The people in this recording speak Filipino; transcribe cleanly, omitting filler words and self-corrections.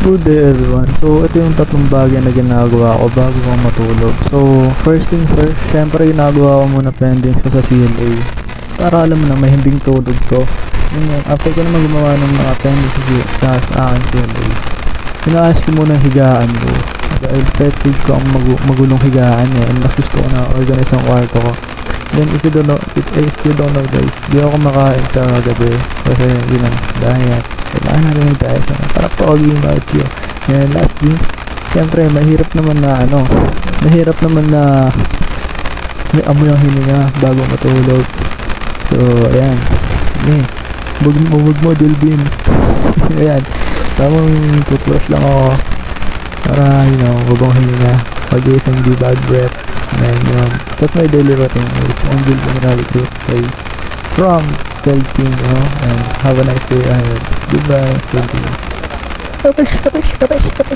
Good day everyone. So ito yung tatlong bagay na ginagawa ko bago ako matulog. So first thing first, syempre ginagawa ko muna pendings ko sa CLA para alam mo na mahimbing tulog ko. Yun yan, after ko naman gumawa ng mga pendings sa akin CLA, inaayos ko muna ang higaan ko. Dahil pet food ko ang magulong higaan eh, and mas gusto ko na organize ang kwarto ko. Then if you don't know guys, di ako kumakain sa gabi kasi yun ang dahil kailangan natin mag-diet na para pogi yung barbecue. And lastly, syempre mahirap naman na may amoy ang hininga bago matulog. So ayan, huwag mo Dilbin. Ayan, tamang toothbrush lang ako para huwag akong hininga, pag-iisang di bad breath. And that's my daily routine is ang Dilbin Rabbit Tuesday from 12 and have a nice day ahead. Goodbye. Thank you.